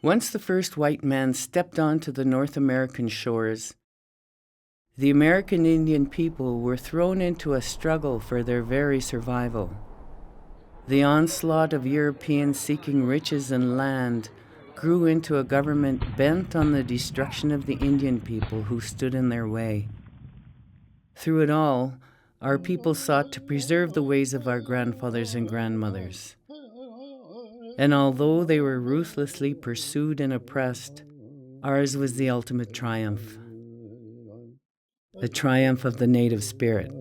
Once the first white man stepped onto the North American shores, the American Indian people were thrown into a struggle for their very survival. The onslaught of Europeans seeking riches and land grew into a government bent on the destruction of the Indian people who stood in their way. Through it all, our people sought to preserve the ways of our grandfathers and grandmothers. And although they were ruthlessly pursued and oppressed, ours was the ultimate triumph. The triumph of the native spirit.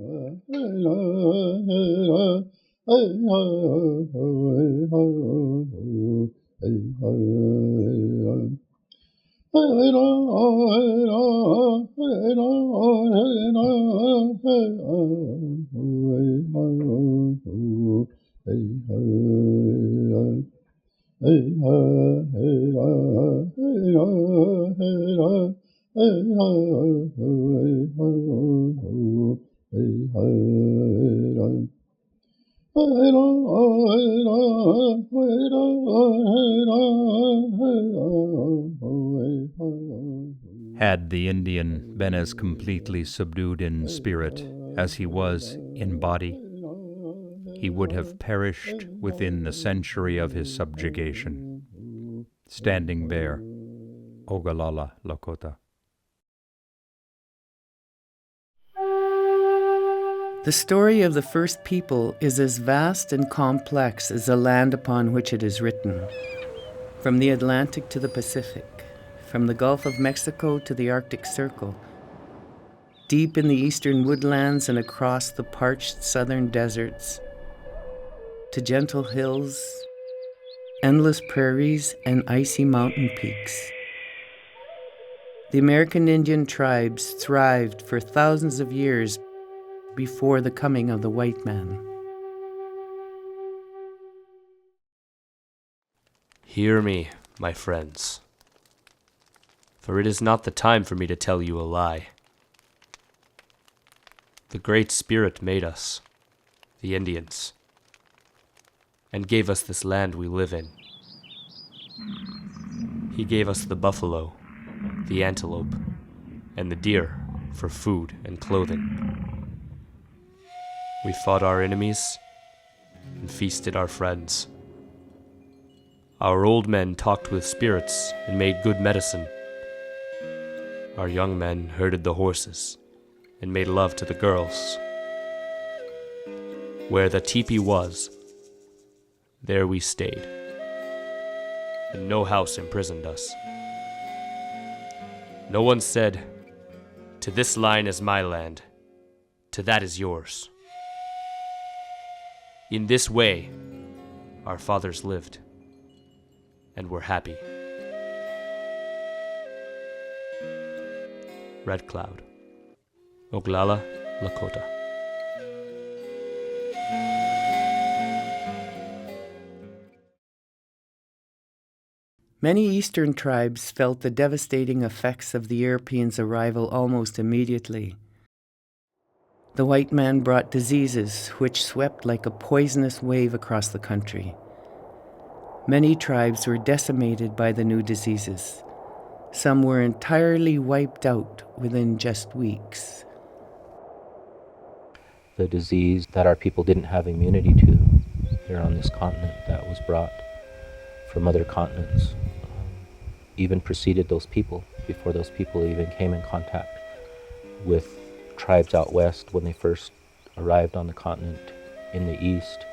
Had the Indian been as completely subdued in spirit as he was in body, he would have perished within the century of his subjugation. Standing bare, Ogallala, Lakota. The story of the first people is as vast and complex as the land upon which it is written. From the Atlantic to the Pacific, from the Gulf of Mexico to the Arctic Circle, deep in the eastern woodlands and across the parched southern deserts, to gentle hills, endless prairies, and icy mountain peaks. The American Indian tribes thrived for thousands of years before the coming of the white man. Hear me, my friends, for it is not the time for me to tell you a lie. The Great Spirit made us, the Indians, and gave us this land we live in. He gave us the buffalo, the antelope, and the deer for food and clothing. We fought our enemies and feasted our friends. Our old men talked with spirits and made good medicine. Our young men herded the horses and made love to the girls. Where the teepee was, there we stayed, and no house imprisoned us. No one said, "To this line is my land, to that is yours." In this way, our fathers lived and were happy. Red Cloud, Oglala, Lakota. Many eastern tribes felt the devastating effects of the Europeans' arrival almost immediately. The white man brought diseases which swept like a poisonous wave across the country. Many tribes were decimated by the new diseases. Some were entirely wiped out within just weeks. The disease that our people didn't have immunity to here on this continent that was brought from other continents even preceded those people, before those people even came in contact with tribes out west when they first arrived on the continent in the east.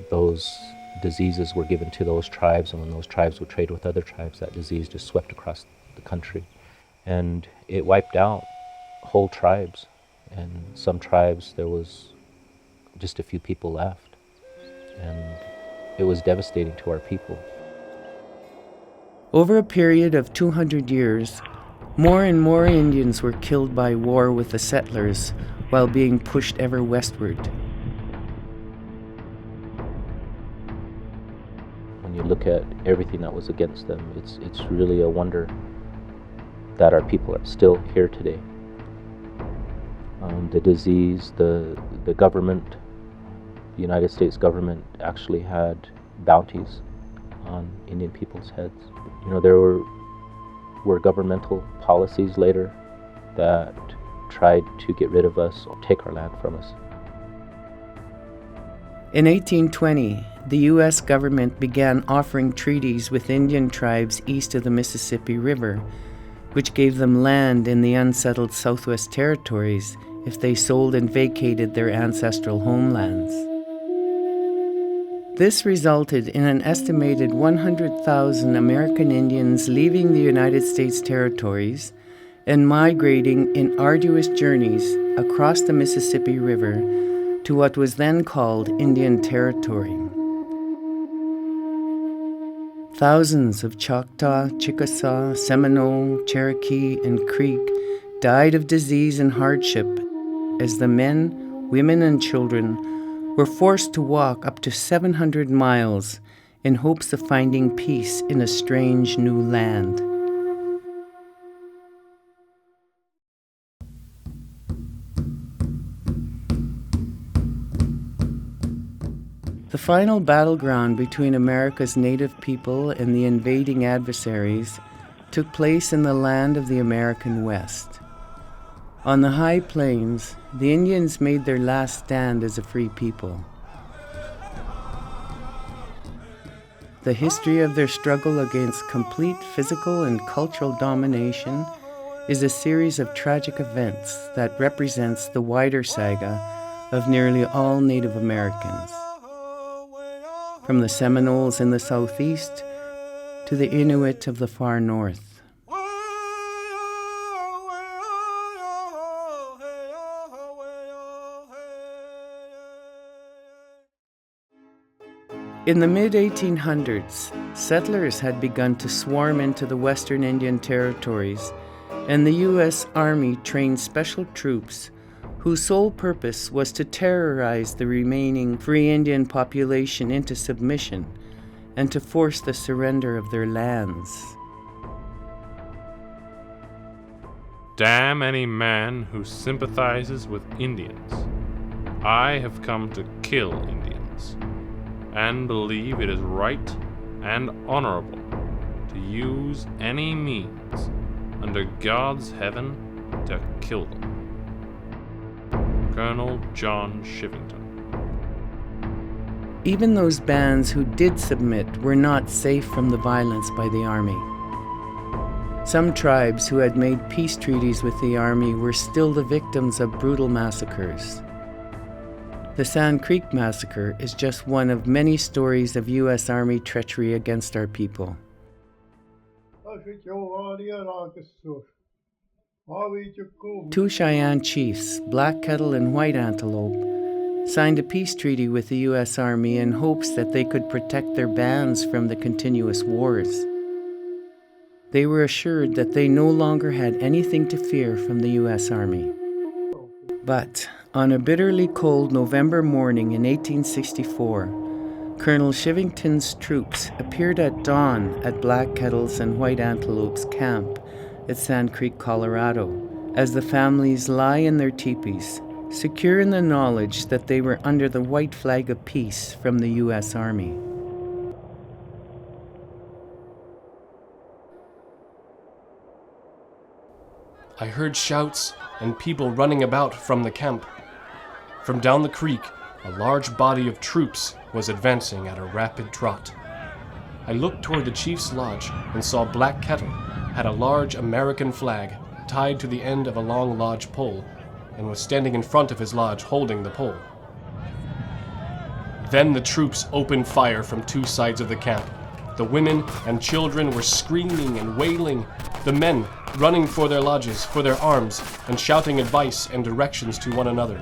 Those diseases were given to those tribes, and when those tribes would trade with other tribes, that disease just swept across the country. And it wiped out whole tribes. And some tribes, there was just a few people left. And it was devastating to our people. Over a period of 200 years, more and more Indians were killed by war with the settlers while being pushed ever westward. When you look at everything that was against them, it's really a wonder that our people are still here today. The disease, the government, the United States government actually had bounties on Indian people's heads. You know, there were governmental policies later that tried to get rid of us or take our land from us. In 1820, the U.S. government began offering treaties with Indian tribes east of the Mississippi River, which gave them land in the unsettled Southwest Territories if they sold and vacated their ancestral homelands. This resulted in an estimated 100,000 American Indians leaving the United States territories and migrating in arduous journeys across the Mississippi River to what was then called Indian Territory. Thousands of Choctaw, Chickasaw, Seminole, Cherokee, and Creek died of disease and hardship as the men, women, and children were forced to walk up to 700 miles in hopes of finding peace in a strange new land. The final battleground between America's native people and the invading adversaries took place in the land of the American West. On the high plains, the Indians made their last stand as a free people. The history of their struggle against complete physical and cultural domination is a series of tragic events that represents the wider saga of nearly all Native Americans. From the Seminoles in the southeast to the Inuit of the far north. In the mid-1800s, settlers had begun to swarm into the western Indian territories, and the U.S. Army trained special troops whose sole purpose was to terrorize the remaining free Indian population into submission and to force the surrender of their lands. Damn any man who sympathizes with Indians. I have come to kill Indians, and believe it is right and honorable to use any means under God's heaven to kill them. Colonel John Shivington. Even those bands who did submit were not safe from the violence by the army. Some tribes who had made peace treaties with the army were still the victims of brutal massacres. The Sand Creek Massacre is just one of many stories of U.S. Army treachery against our people. Two Cheyenne chiefs, Black Kettle and White Antelope, signed a peace treaty with the U.S. Army in hopes that they could protect their bands from the continuous wars. They were assured that they no longer had anything to fear from the U.S. Army. But on a bitterly cold November morning in 1864, Colonel Shivington's troops appeared at dawn at Black Kettle's and White Antelope's camp at Sand Creek, Colorado, as the families lie in their teepees, secure in the knowledge that they were under the white flag of peace from the U.S. Army. I heard shouts and people running about from the camp. From down the creek, a large body of troops was advancing at a rapid trot. I looked toward the chief's lodge and saw Black Kettle had a large American flag tied to the end of a long lodge pole and was standing in front of his lodge holding the pole. Then the troops opened fire from two sides of the camp. The women and children were screaming and wailing, the men running for their lodges, for their arms, and shouting advice and directions to one another.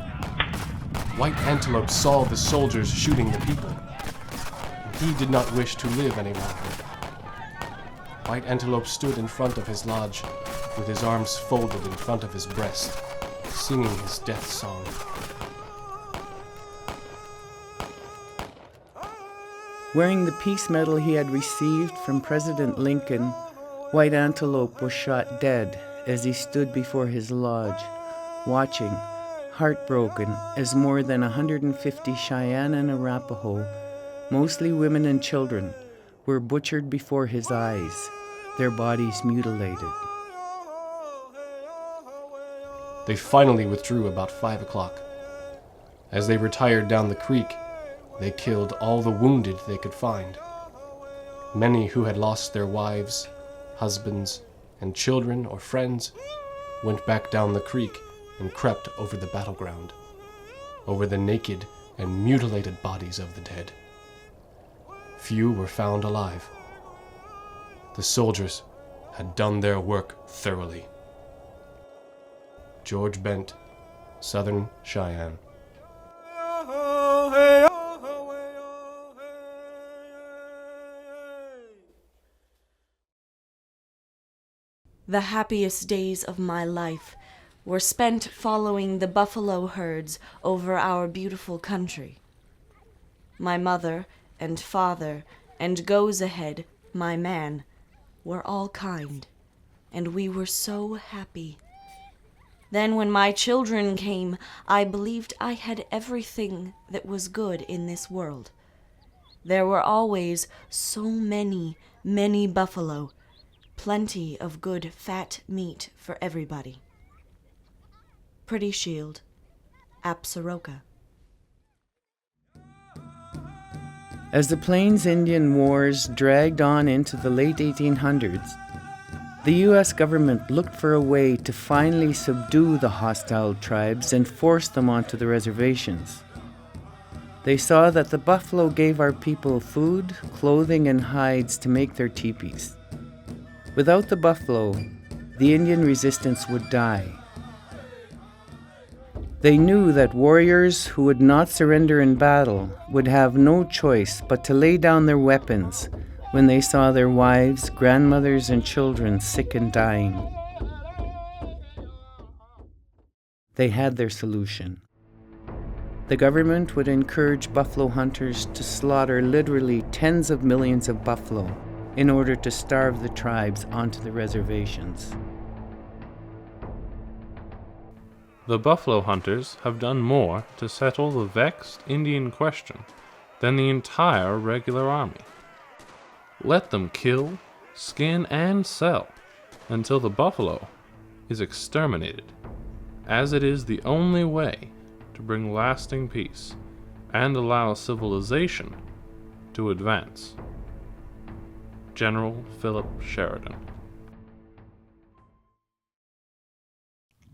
White Antelope saw the soldiers shooting the people. He did not wish to live any longer. White Antelope stood in front of his lodge, with his arms folded in front of his breast, singing his death song. Wearing the peace medal he had received from President Lincoln, White Antelope was shot dead as he stood before his lodge, watching, heartbroken, as more than 150 Cheyenne and Arapaho, mostly women and children, were butchered before his eyes, their bodies mutilated. They finally withdrew about 5 o'clock. As they retired down the creek, they killed all the wounded they could find. Many who had lost their wives, husbands, and children or friends went back down the creek and crept over the battleground, over the naked and mutilated bodies of the dead. Few were found alive. The soldiers had done their work thoroughly. George Bent, Southern Cheyenne. The happiest days of my life were spent following the buffalo herds over our beautiful country. My mother and father and Goes Ahead, my man, were all kind, and we were so happy. Then when my children came, I believed I had everything that was good in this world. There were always so many, many buffalo, plenty of good fat meat for everybody. Pretty Shield, Absaroka. As the Plains Indian Wars dragged on into the late 1800s, the U.S. government looked for a way to finally subdue the hostile tribes and force them onto the reservations. They saw that the buffalo gave our people food, clothing, and hides to make their teepees. Without the buffalo, the Indian resistance would die. They knew that warriors who would not surrender in battle would have no choice but to lay down their weapons when they saw their wives, grandmothers, and children sick and dying. They had their solution. The government would encourage buffalo hunters to slaughter literally tens of millions of buffalo in order to starve the tribes onto the reservations. The buffalo hunters have done more to settle the vexed Indian question than the entire regular army. Let them kill, skin, and sell until the buffalo is exterminated, as it is the only way to bring lasting peace and allow civilization to advance. General Philip Sheridan.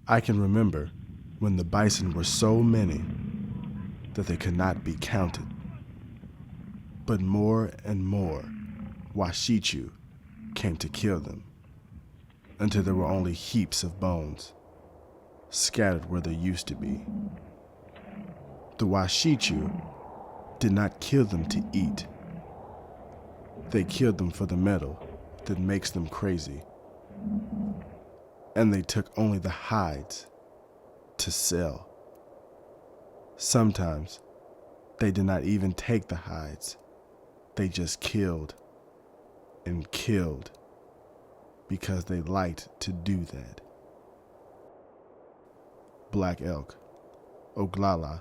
I can remember when the bison were so many that they could not be counted. But more and more, Washichu came to kill them, until there were only heaps of bones, scattered where there used to be. The Washichu did not kill them to eat. They killed them for the metal that makes them crazy. And they took only the hides to sell. Sometimes they did not even take the hides. They just killed and killed because they liked to do that. Black Elk, Oglala,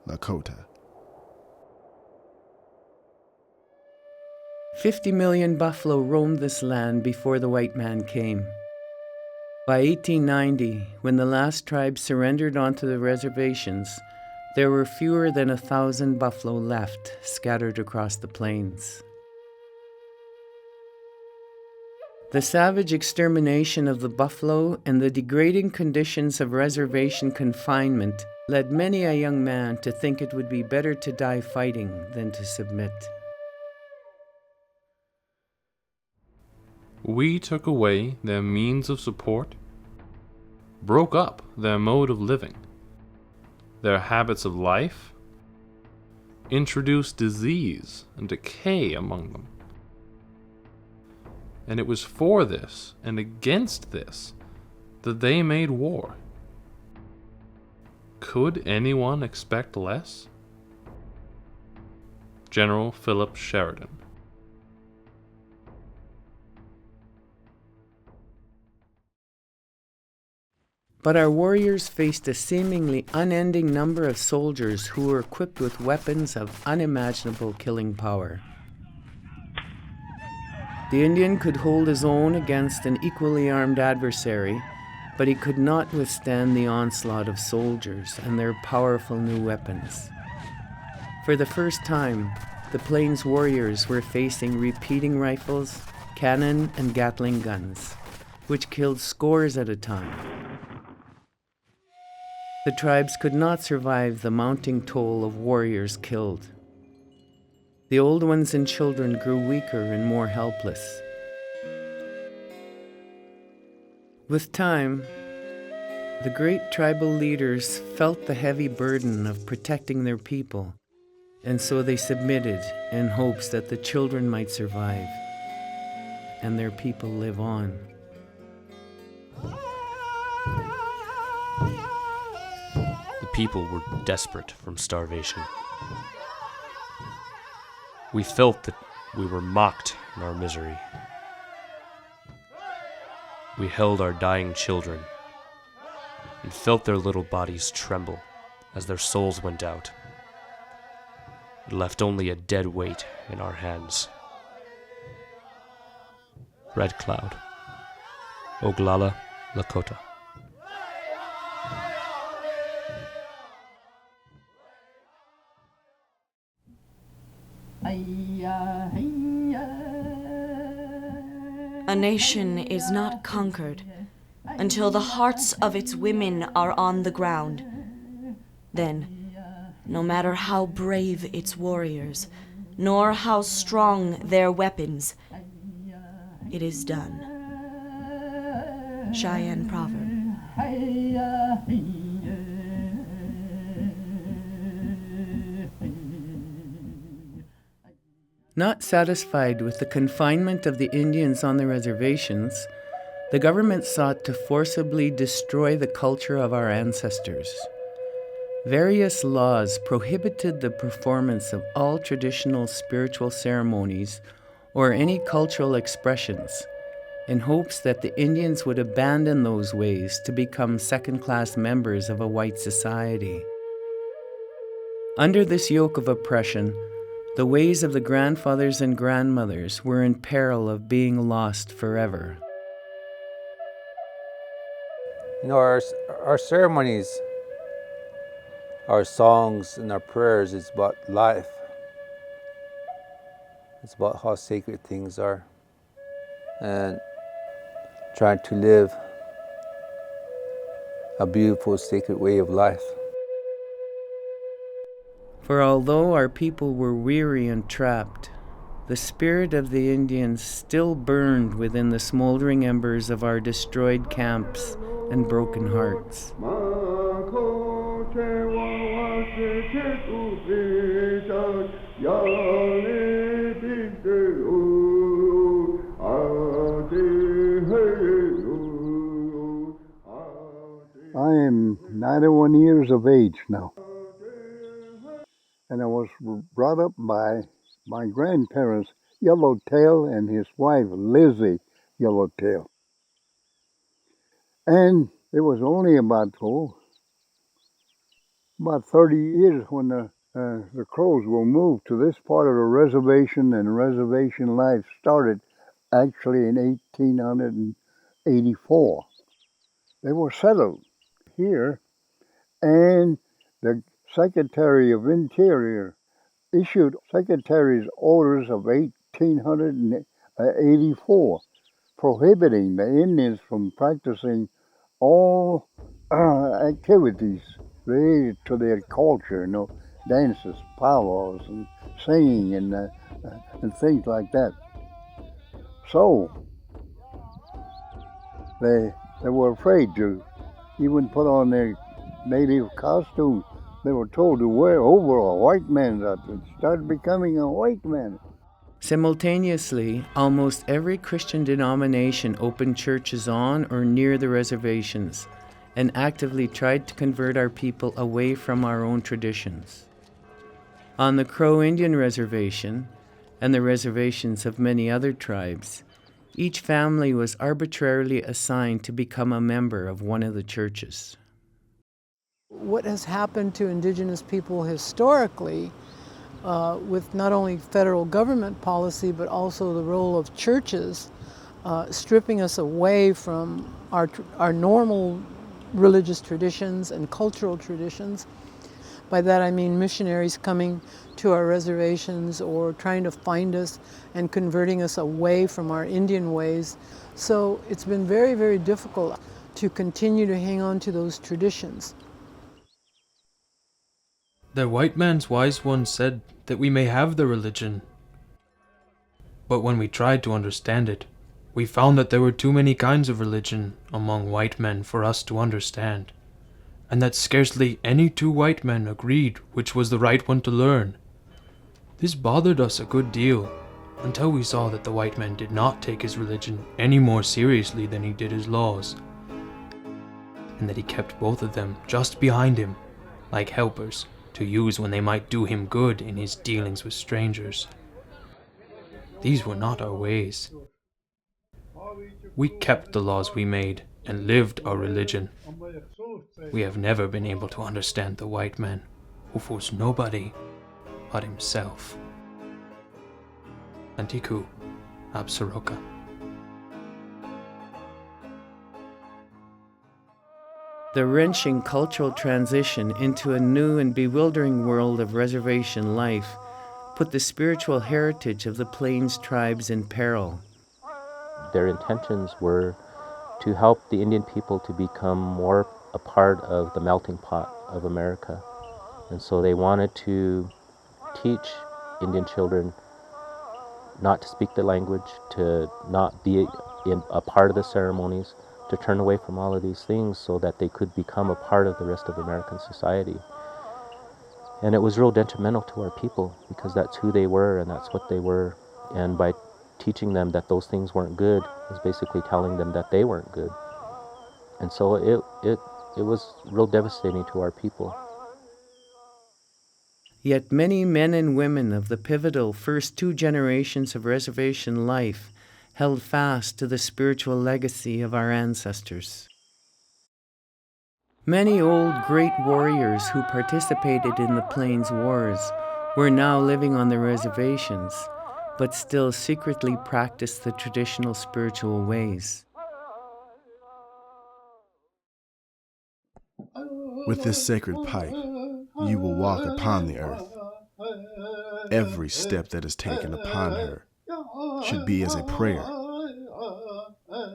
Lakota. 50 million buffalo roamed this land before the white man came. By 1890, when the last tribe surrendered onto the reservations, there were fewer than 1,000 buffalo left, scattered across the plains. The savage extermination of the buffalo and the degrading conditions of reservation confinement led many a young man to think it would be better to die fighting than to submit. We took away their means of support, broke up their mode of living, their habits of life, introduced disease and decay among them. And it was for this and against this that they made war. Could anyone expect less? General Philip Sheridan. But our warriors faced a seemingly unending number of soldiers who were equipped with weapons of unimaginable killing power. The Indian could hold his own against an equally armed adversary, but he could not withstand the onslaught of soldiers and their powerful new weapons. For the first time, the Plains warriors were facing repeating rifles, cannon, and Gatling guns, which killed scores at a time. The tribes could not survive the mounting toll of warriors killed. The old ones and children grew weaker and more helpless. With time, the great tribal leaders felt the heavy burden of protecting their people, and so they submitted in hopes that the children might survive and their people live on. The people were desperate from starvation. We felt that we were mocked in our misery. We held our dying children and felt their little bodies tremble as their souls went out. It left only a dead weight in our hands. Red Cloud, Oglala, Lakota. A nation is not conquered until the hearts of its women are on the ground. Then, no matter how brave its warriors, nor how strong their weapons, it is done. Cheyenne proverb. Not satisfied with the confinement of the Indians on the reservations, the government sought to forcibly destroy the culture of our ancestors. Various laws prohibited the performance of all traditional spiritual ceremonies or any cultural expressions, in hopes that the Indians would abandon those ways to become second-class members of a white society. Under this yoke of oppression, the ways of the grandfathers and grandmothers were in peril of being lost forever. You know, our ceremonies, our songs and our prayers is about life. It's about how sacred things are and trying to live a beautiful, sacred way of life. For although our people were weary and trapped, the spirit of the Indians still burned within the smoldering embers of our destroyed camps and broken hearts. I am 91 years of age now. And I was brought up by my grandparents, Yellowtail, and his wife, Lizzie Yellowtail. And it was only about 30 years when the Crows were moved to this part of the reservation, and reservation life started actually in 1884. They were settled here, and the Secretary of Interior issued Secretary's orders of 1884 prohibiting the Indians from practicing all activities related to their culture, dances, powwows, and singing, and things like that. So they were afraid to even put on their native costumes. They were told to wear over a white man's outfit, start becoming a white man. Simultaneously, almost every Christian denomination opened churches on or near the reservations and actively tried to convert our people away from our own traditions. On the Crow Indian Reservation, and the reservations of many other tribes, each family was arbitrarily assigned to become a member of one of the churches. What has happened to Indigenous people historically with not only federal government policy, but also the role of churches, stripping us away from our normal religious traditions and cultural traditions. By that I mean missionaries coming to our reservations or trying to find us and converting us away from our Indian ways. So it's been very, very difficult to continue to hang on to those traditions. The white man's wise one said that we may have the religion. But when we tried to understand it, we found that there were too many kinds of religion among white men for us to understand, and that scarcely any two white men agreed which was the right one to learn. This bothered us a good deal, until we saw that the white man did not take his religion any more seriously than he did his laws, and that he kept both of them just behind him, like helpers, to use when they might do him good in his dealings with strangers. These were not our ways. We kept the laws we made and lived our religion. We have never been able to understand the white man, who was nobody but himself. Antiku, Absaroka. The wrenching cultural transition into a new and bewildering world of reservation life put the spiritual heritage of the Plains tribes in peril. Their intentions were to help the Indian people to become more a part of the melting pot of America. And so they wanted to teach Indian children not to speak the language, to not be a part of the ceremonies, to turn away from all of these things so that they could become a part of the rest of American society. And it was real detrimental to our people because that's who they were and that's what they were. And by teaching them that those things weren't good, it was basically telling them that they weren't good. And so it was real devastating to our people. Yet many men and women of the pivotal first 2 generations of reservation life held fast to the spiritual legacy of our ancestors. Many old great warriors who participated in the Plains Wars were now living on the reservations, but still secretly practiced the traditional spiritual ways. With this sacred pipe, you will walk upon the earth. Every step that is taken upon her should be as a prayer.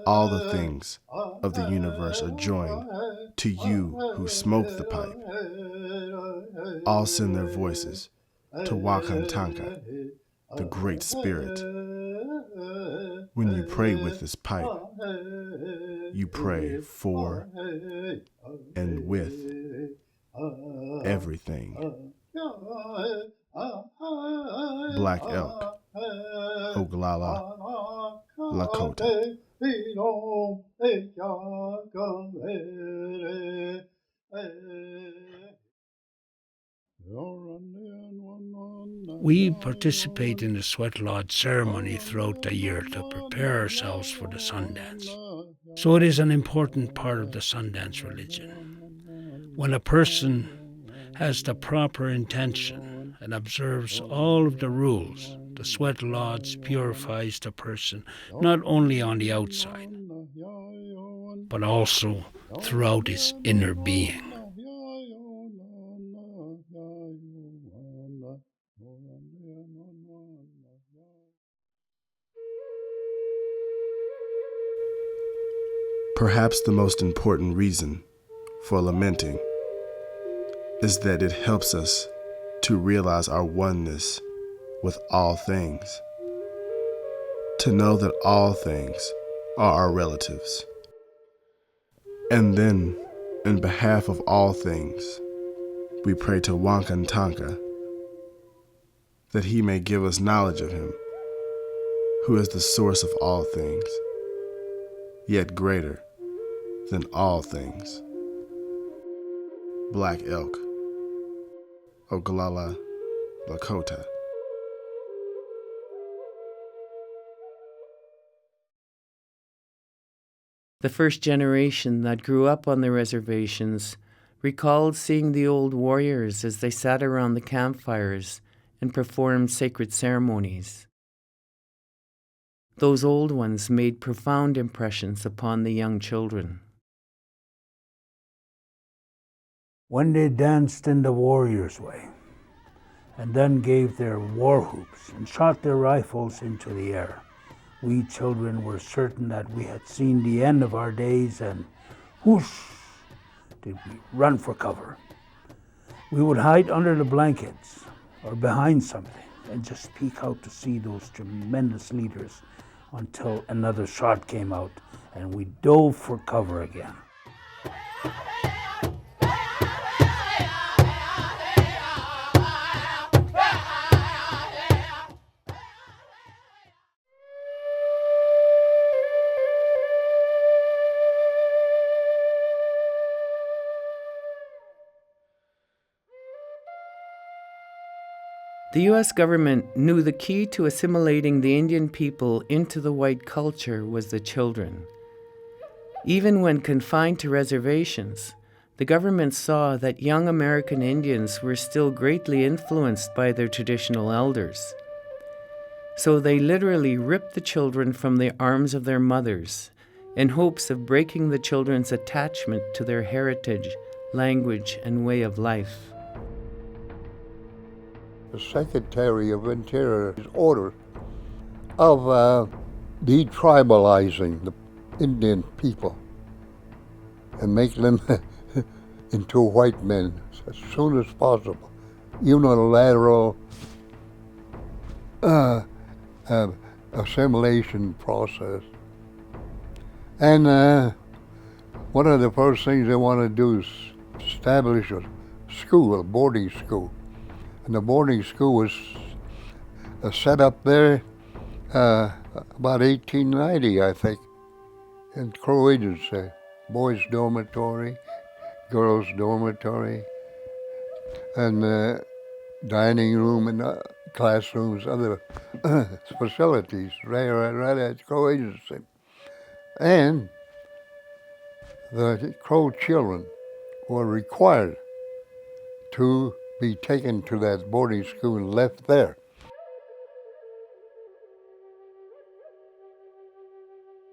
All the things of the universe are joined to you who smoke the pipe. All send their voices to Wakantanka, the Great Spirit. When you pray with this pipe, you pray for and with everything. Black Elk, Oglala, Lakota. We participate in the Sweat Lodge ceremony throughout the year to prepare ourselves for the Sundance. So it is an important part of the Sundance religion. When a person has the proper intention and observes all of the rules, the Sweat Lodge purifies the person not only on the outside, but also throughout his inner being. Perhaps the most important reason for lamenting is that it helps us to realize our oneness with all things, to know that all things are our relatives. And then, in behalf of all things, we pray to Wakantanka that he may give us knowledge of him, who is the source of all things, yet greater than all things. Black Elk, Oglala, Lakota. The first generation that grew up on the reservations recalled seeing the old warriors as they sat around the campfires and performed sacred ceremonies. Those old ones made profound impressions upon the young children. When they danced in the warrior's way, and then gave their war whoops and shot their rifles into the air, we children were certain that we had seen the end of our days, and whoosh, did we run for cover. We would hide under the blankets or behind something and just peek out to see those tremendous leaders until another shot came out and we dove for cover again. The U.S. government knew the key to assimilating the Indian people into the white culture was the children. Even when confined to reservations, the government saw that young American Indians were still greatly influenced by their traditional elders. So they literally ripped the children from the arms of their mothers in hopes of breaking the children's attachment to their heritage, language, and way of life. The Secretary of Interior's order of detribalizing the Indian people and make them into white men as soon as possible. Unilateral assimilation process. And one of the first things they want to do is establish a school, a boarding school. And the boarding school was set up there about 1890, I think, in Crow Agency. Boys' dormitory, girls' dormitory, and dining room and classrooms, other facilities right at Crow Agency. And the Crow children were required to be taken to that boarding school and left there.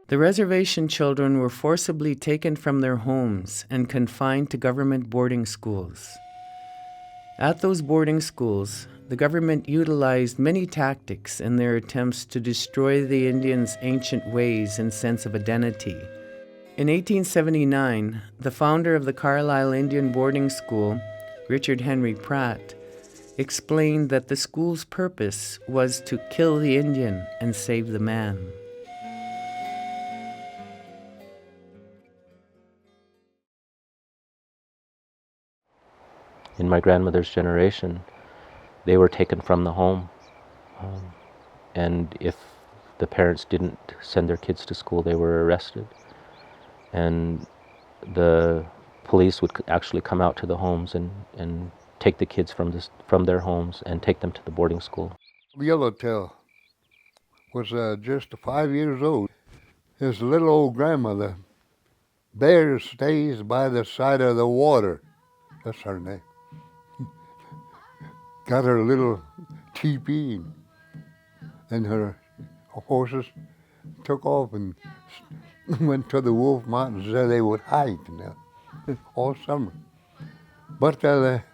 The reservation children were forcibly taken from their homes and confined to government boarding schools. At those boarding schools, the government utilized many tactics in their attempts to destroy the Indians' ancient ways and sense of identity. In 1879, the founder of the Carlisle Indian Boarding School, Richard Henry Pratt, explained that the school's purpose was to kill the Indian and save the man. In my grandmother's generation, they were taken from the home. And if the parents didn't send their kids to school, they were arrested. And the police would actually come out to the homes and take the kids from their homes and take them to the boarding school. Yellowtail was just 5 years old. His little old grandmother, Bear stays by the side of the water. That's her name. Got her little teepee, and her horses took off and went to the Wolf Mountains where they would hide all summer. But the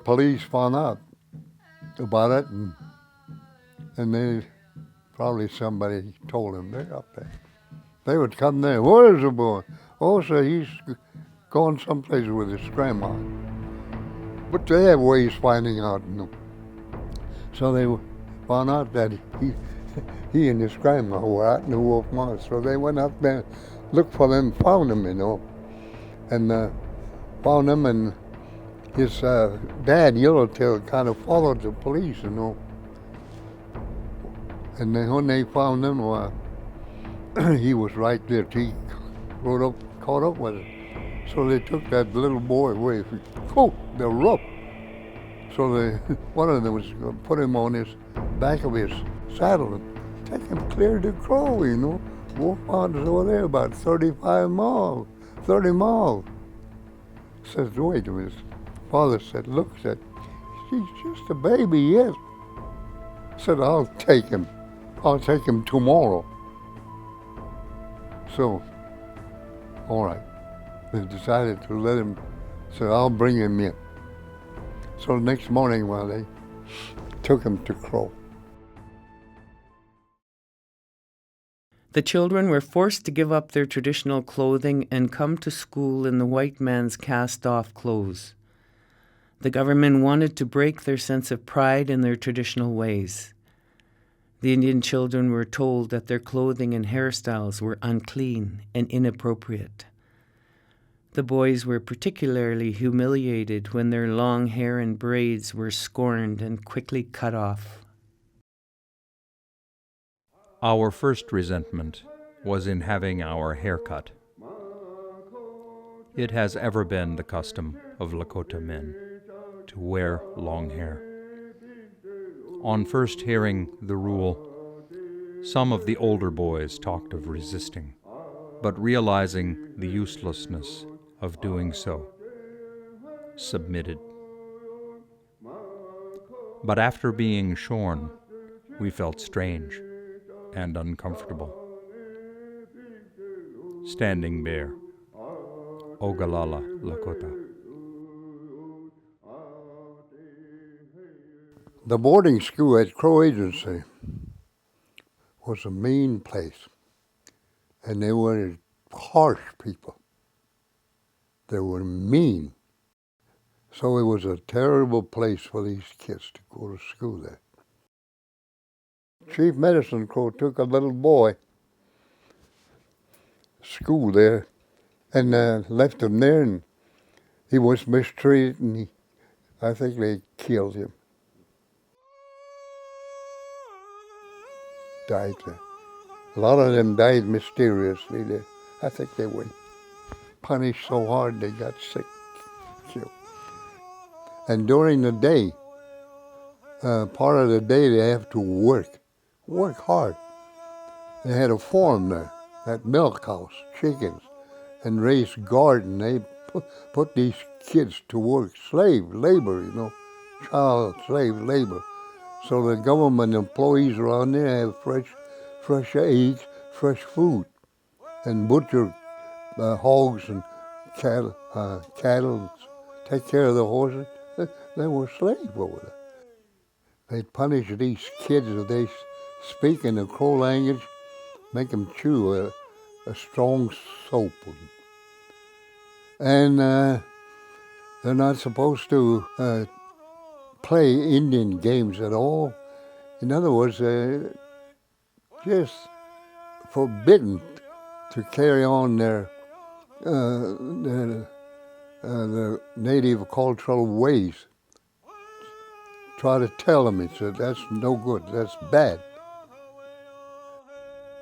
police found out about it, and they probably somebody told them they're up there. They would come there. Where is the boy? Oh, so he's going someplace with his grandma. But they have ways finding out. So they found out that he and his grandma were out in the Wolf Mountains. So they went up there, looked for them, found them, and found them. And his dad, Yellowtail, kind of followed the police, And then when they found him, he was right there. He caught up with it. So they took that little boy away. The rope. So one of them was going to put him on his back of his saddle and take him clear to Crow, Wolf Mountains over there, about 30 miles. Says, wait a minute. Father said, look, He's just a baby yet. I said, I'll take him. I'll take him tomorrow. So, all right. They decided to let him, so I'll bring him in. So the next morning, well, they took him to Crow. The children were forced to give up their traditional clothing and come to school in the white man's cast-off clothes. The government wanted to break their sense of pride in their traditional ways. The Indian children were told that their clothing and hairstyles were unclean and inappropriate. The boys were particularly humiliated when their long hair and braids were scorned and quickly cut off. Our first resentment was in having our hair cut. It has ever been the custom of Lakota men to wear long hair. On first hearing the rule, some of the older boys talked of resisting, but realizing the uselessness of doing so, submitted. But after being shorn, we felt strange and uncomfortable. Standing bare, Ogallala, Lakota. The boarding school at Crow Agency was a mean place, and they were harsh people. They were mean. So it was a terrible place for these kids to go to school there. Chief Medicine Crow took a little boy to school there and left him there, and he was mistreated, and I think they killed him. Died there. A lot of them died mysteriously there. I think they were punished so hard they got sick, killed. And during the day, part of the day they have to work hard. They had a farm there, that milk house, chickens, and raised garden. They put these kids to work, slave labor, child slave labor. So the government employees around there have fresh eggs, fresh food, and butcher hogs and cattle, take care of the horses. They were slaves over there. They'd punish these kids if they speak in the Crow language, make them chew a strong soap. And they're not supposed to play Indian games at all. In other words, just forbidden to carry on their native cultural ways. Try to tell them, he said, that's no good, that's bad.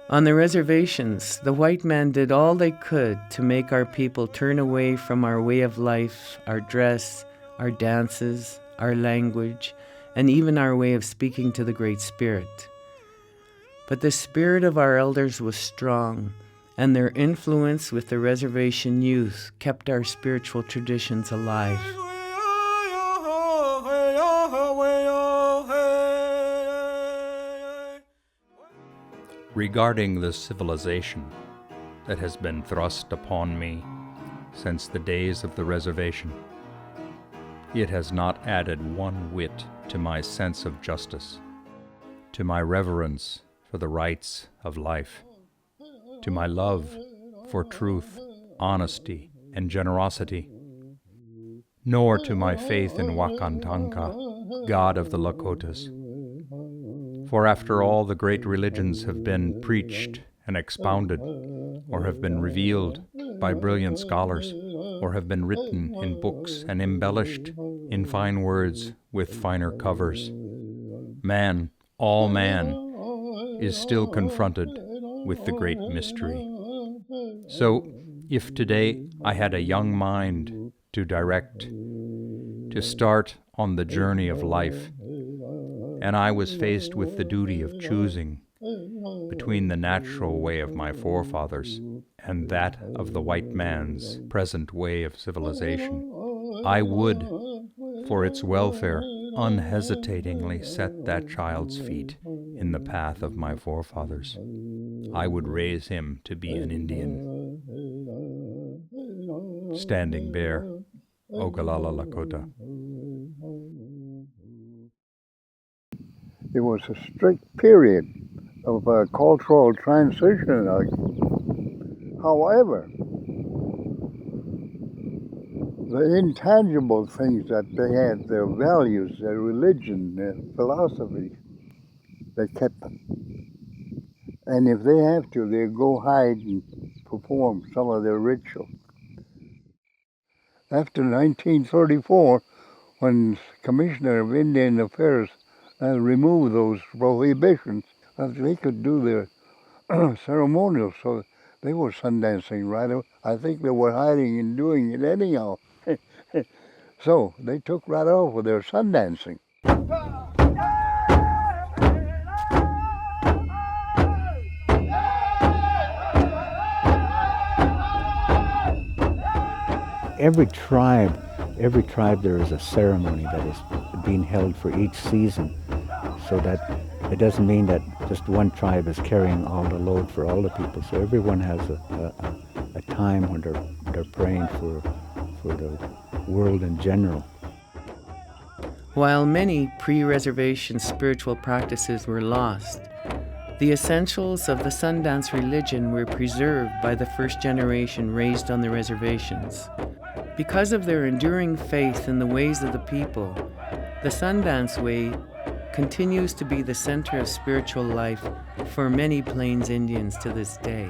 On the reservations, the white man did all they could to make our people turn away from our way of life, our dress, our dances, our language, and even our way of speaking to the Great Spirit. But the spirit of our elders was strong, and their influence with the reservation youth kept our spiritual traditions alive. Regarding the civilization that has been thrust upon me since the days of the reservation, it has not added one whit to my sense of justice, to my reverence for the rights of life, to my love for truth, honesty, and generosity, nor to my faith in Wakantanka, God of the Lakotas. For after all the great religions have been preached and expounded, or have been revealed by brilliant scholars, or have been written in books and embellished in fine words with finer covers, man, all man, is still confronted with the great mystery. So, if today I had a young mind to direct, to start on the journey of life, and I was faced with the duty of choosing between the natural way of my forefathers and that of the white man's present way of civilization, I would, for its welfare, unhesitatingly set that child's feet in the path of my forefathers. I would raise him to be an Indian. Standing Bear, Ogallala, Lakota. It was a strict period of cultural transition. However, the intangible things that they had, their values, their religion, their philosophy, they kept them. And if they have to, they go hide and perform some of their ritual. After 1934, when Commissioner of Indian Affairs removed those prohibitions, they could do their ceremonial, so they were sundancing right away. I think they were hiding and doing it anyhow. So they took right off with their sundancing. Every tribe there is a ceremony that is being held for each season, so that it doesn't mean that just one tribe is carrying all the load for all the people. So everyone has a time when they're praying for the world in general. While many pre-reservation spiritual practices were lost, the essentials of the Sundance religion were preserved by the first generation raised on the reservations. Because of their enduring faith in the ways of the people, the Sundance Way continues to be the center of spiritual life for many Plains Indians to this day.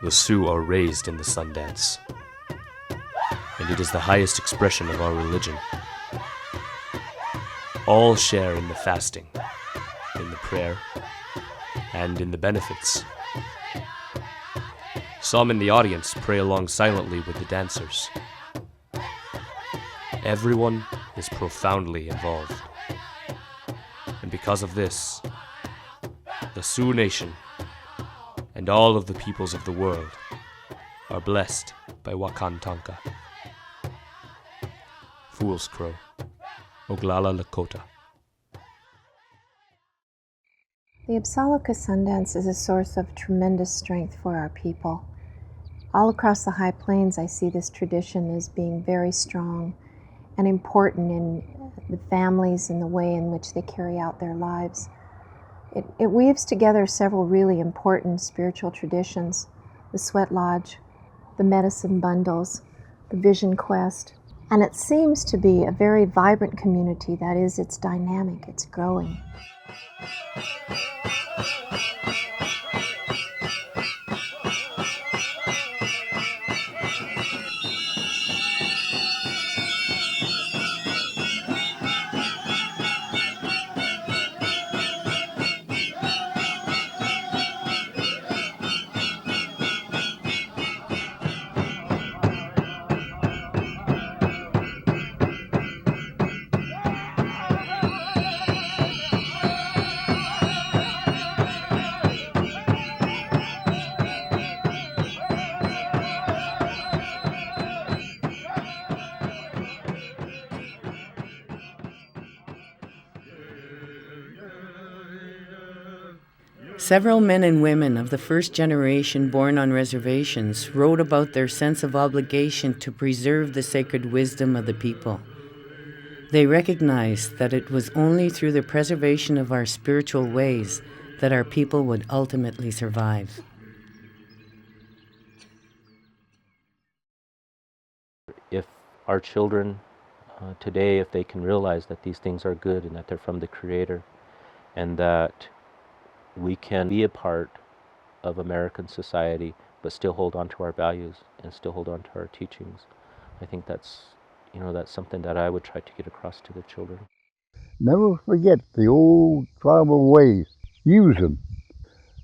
The Sioux are raised in the Sundance, and it is the highest expression of our religion. All share in the fasting, in the prayer, and in the benefits. Some in the audience pray along silently with the dancers. Everyone is profoundly involved. And because of this, the Sioux Nation and all of the peoples of the world are blessed by Wakantanka. Fool's Crow, Oglala, Lakota. The Apsaloka Sundance is a source of tremendous strength for our people. All across the High Plains, I see this tradition as being very strong and important in the families and the way in which they carry out their lives. It weaves together several really important spiritual traditions: the Sweat Lodge, the medicine bundles, the vision quest, and it seems to be a very vibrant community. That is, it's dynamic, it's growing. Several men and women of the first generation born on reservations wrote about their sense of obligation to preserve the sacred wisdom of the people. They recognized that it was only through the preservation of our spiritual ways that our people would ultimately survive. If our children today, if they can realize that these things are good and that they're from the Creator, and that we can be a part of American society but still hold on to our values and still hold on to our teachings, I think that's something that I would try to get across to the children. Never forget the old tribal ways. Use them.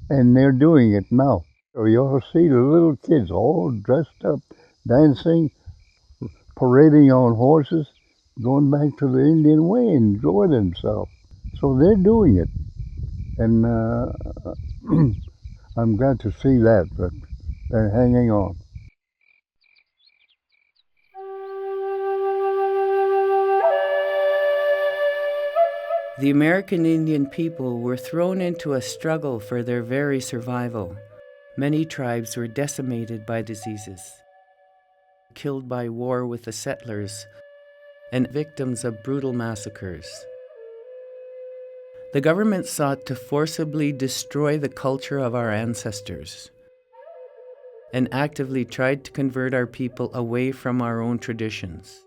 And they're doing it now. So you'll see the little kids all dressed up, dancing, parading on horses, going back to the Indian way, enjoy themselves. So they're doing it. And I'm glad to see that, but they're hanging on. The American Indian people were thrown into a struggle for their very survival. Many tribes were decimated by diseases, killed by war with the settlers, and victims of brutal massacres. The government sought to forcibly destroy the culture of our ancestors and actively tried to convert our people away from our own traditions.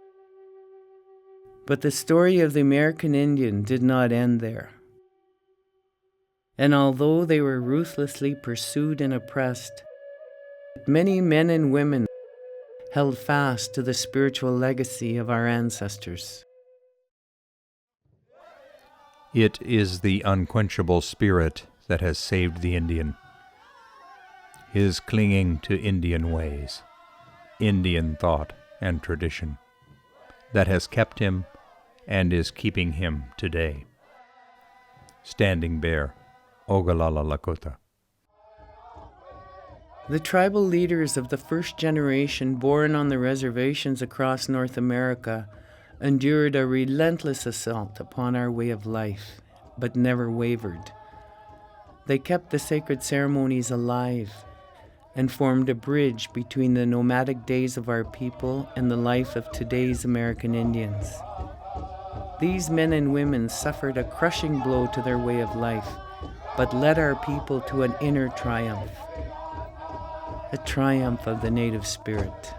But the story of the American Indian did not end there. And although they were ruthlessly pursued and oppressed, many men and women held fast to the spiritual legacy of our ancestors. It is the unquenchable spirit that has saved the Indian. His clinging to Indian ways, Indian thought and tradition, that has kept him and is keeping him today. Standing Bear, Ogallala Lakota. The tribal leaders of the first generation born on the reservations across North America endured a relentless assault upon our way of life, but never wavered. They kept the sacred ceremonies alive and formed a bridge between the nomadic days of our people and the life of today's American Indians. These men and women suffered a crushing blow to their way of life, but led our people to an inner triumph, a triumph of the native spirit.